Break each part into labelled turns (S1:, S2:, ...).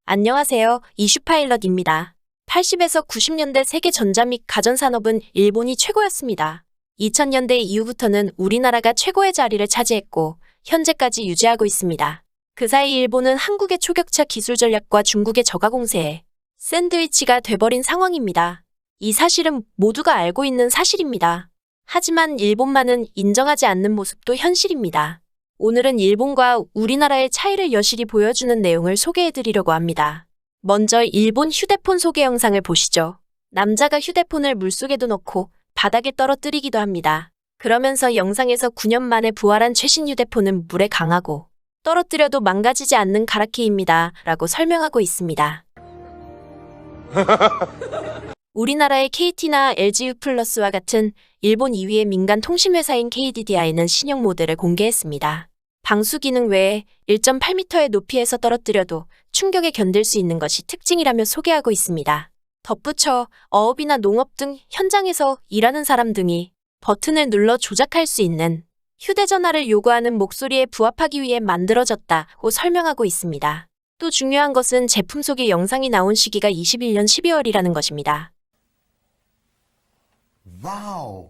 S1: 안녕하세요. 이슈파일럿입니다. 80에서 90년대 세계 전자 및 가전산업은 일본이 최고였습니다. 2000년대 이후부터는 우리나라가 최고의 자리를 차지했고 현재까지 유지하고 있습니다. 그 사이 일본은 한국의 초격차 기술 전략과 중국의 저가 공세에 샌드위치가 돼버린 상황입니다. 이 사실은 모두가 알고 있는 사실입니다. 하지만 일본만은 인정하지 않는 모습도 현실입니다. 오늘은 일본과 우리나라의 차이를 여실히 보여주는 내용을 소개해드리려고 합니다. 먼저 일본 휴대폰 소개 영상을 보시죠. 남자가 휴대폰을 물속에도 넣고 바닥에 떨어뜨리기도 합니다. 그러면서 영상에서 9년 만에 부활한 최신 휴대폰은 물에 강하고 떨어뜨려도 망가지지 않는 가라케입니다. 라고 설명하고 있습니다. 우리나라의 KT나 LGU+와 같은 일본 2위의 민간 통신회사인 KDDI는 신형 모델을 공개했습니다. 방수 기능 외에 1.8m의 높이에서 떨어뜨려도 충격에 견딜 수 있는 것이 특징이라며 소개하고 있습니다. 덧붙여 어업이나 농업 등 현장에서 일하는 사람 등이 버튼을 눌러 조작할 수 있는 휴대전화를 요구하는 목소리에 부합하기 위해 만들어졌다고 설명하고 있습니다. 또 중요한 것은 제품 소개 영상이 나온 시기가 21년 12월이라는 것입니다.
S2: 와우.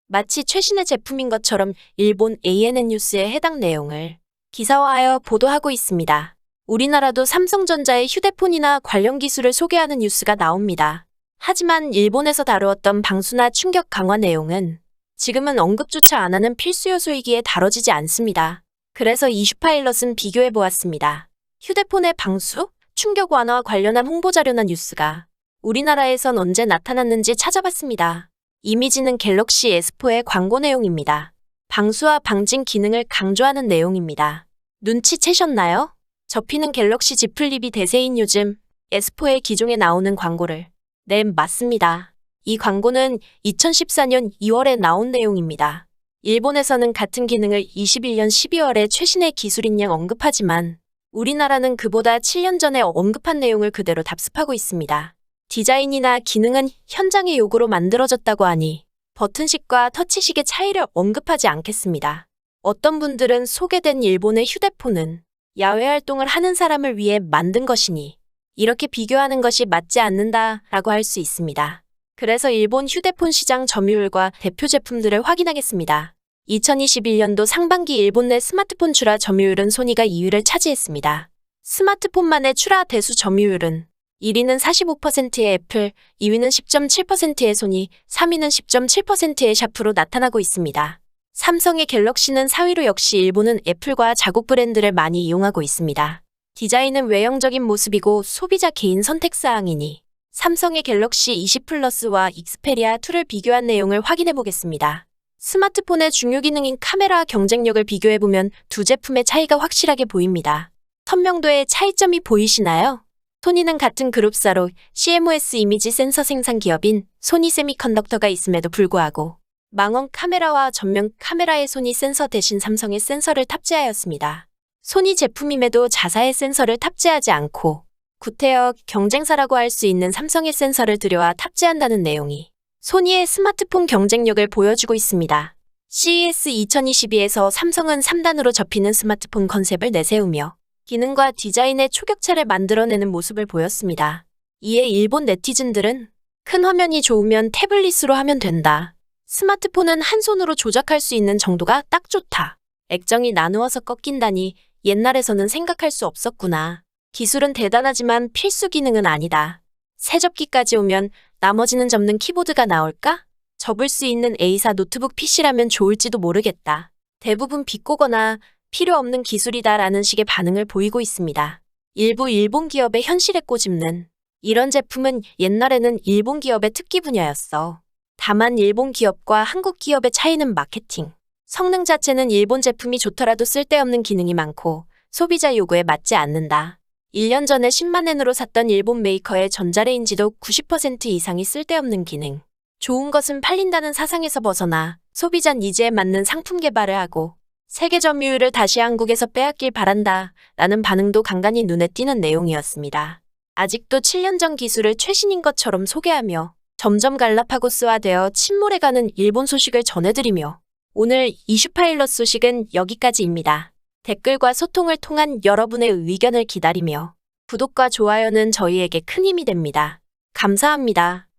S1: 마치 최신의 제품인 것처럼 일본 ANN 뉴스에 해당 내용을 기사화하여 보도하고 있습니다. 우리나라도 삼성전자의 휴대폰이나 관련 기술을 소개하는 뉴스가 나옵니다. 하지만 일본에서 다루었던 방수나 충격 강화 내용은 지금은 언급조차 안 하는 필수 요소이기에 다뤄지지 않습니다. 그래서 이슈파일럿은 비교해보았습니다. 휴대폰의 방수, 충격 완화와 관련한 홍보자료나 뉴스가 우리나라에선 언제 나타났는지 찾아봤습니다. 이미지는 갤럭시 S4의 광고 내용입니다. 방수와 방진 기능을 강조하는 내용입니다. 눈치채셨나요? 접히는 갤럭시 Z 플립이 대세인 요즘 S4의 기종에 나오는 광고를 네, 맞습니다. 이 광고는 2014년 2월에 나온 내용입니다. 일본에서는 같은 기능을 21년 12월에 최신의 기술인 양 언급하지만 우리나라는 그보다 7년 전에 언급한 내용을 그대로 답습하고 있습니다. 디자인이나 기능은 현장의 요구로 만들어졌다고 하니 버튼식과 터치식의 차이를 언급하지 않겠습니다. 어떤 분들은 소개된 일본의 휴대폰은 야외 활동을 하는 사람을 위해 만든 것이니 이렇게 비교하는 것이 맞지 않는다라고 할 수 있습니다. 그래서 일본 휴대폰 시장 점유율과 대표 제품들을 확인하겠습니다. 2021년도 상반기 일본 내 스마트폰 출하 점유율은 소니가 2위를 차지했습니다. 스마트폰만의 출하 대수 점유율은 1위는 45%의 애플, 2위는 10.7%의 소니, 3위는 10.7%의 샤프로 나타나고 있습니다. 삼성의 갤럭시는 4위로 역시 일본은 애플과 자국 브랜드를 많이 이용하고 있습니다. 디자인은 외형적인 모습이고 소비자 개인 선택 사항이니 삼성의 갤럭시 20 플러스와 익스페리아 2를 비교한 내용을 확인해 보겠습니다. 스마트폰의 중요 기능인 카메라 경쟁력을 비교해보면 두 제품의 차이가 확실하게 보입니다. 선명도의 차이점이 보이시나요? 소니는 같은 그룹사로 CMOS 이미지 센서 생산 기업인 소니 세미컨덕터가 있음에도 불구하고 망원 카메라와 전면 카메라의 소니 센서 대신 삼성의 센서를 탑재하였습니다. 소니 제품임에도 자사의 센서를 탑재하지 않고 구태여 경쟁사라고 할 수 있는 삼성의 센서를 들여와 탑재한다는 내용이 소니의 스마트폰 경쟁력을 보여주고 있습니다. CES 2022에서 삼성은 3단으로 접히는 스마트폰 컨셉을 내세우며 기능과 디자인의 초격차를 만들어내는 모습을 보였습니다. 이에 일본 네티즌들은 큰 화면이 좋으면 태블릿으로 하면 된다. 스마트폰은 한 손으로 조작할 수 있는 정도가 딱 좋다. 액정이 나누어서 꺾인다니 옛날에서는 생각할 수 없었구나. 기술은 대단하지만 필수 기능은 아니다. 새 접기까지 오면 나머지는 접는 키보드가 나올까? 접을 수 있는 A사 노트북 PC라면 좋을지도 모르겠다. 대부분 비꼬거나 필요 없는 기술이다라는 식의 반응을 보이고 있습니다. 일부 일본 기업의 현실에 꼬집는 이런 제품은 옛날에는 일본 기업의 특기 분야였어. 다만 일본 기업과 한국 기업의 차이는 마케팅. 성능 자체는 일본 제품이 좋더라도 쓸데없는 기능이 많고 소비자 요구에 맞지 않는다. 1년 전에 10만 엔으로 샀던 일본 메이커의 전자레인지도 90% 이상이 쓸데없는 기능. 좋은 것은 팔린다는 사상에서 벗어나 소비자 니즈에 맞는 상품 개발을 하고 세계 점유율을 다시 한국에서 빼앗길 바란다 라는 반응도 간간히 눈에 띄는 내용이었습니다. 아직도 7년 전 기술을 최신인 것처럼 소개하며 점점 간라파고스화되어 침몰해가는 일본 소식을 전해드리며 오늘 이슈파일럿 소식은 여기까지입니다. 댓글과 소통을 통한 여러분의 의견을 기다리며 구독과 좋아요는 저희에게 큰 힘이 됩니다. 감사합니다.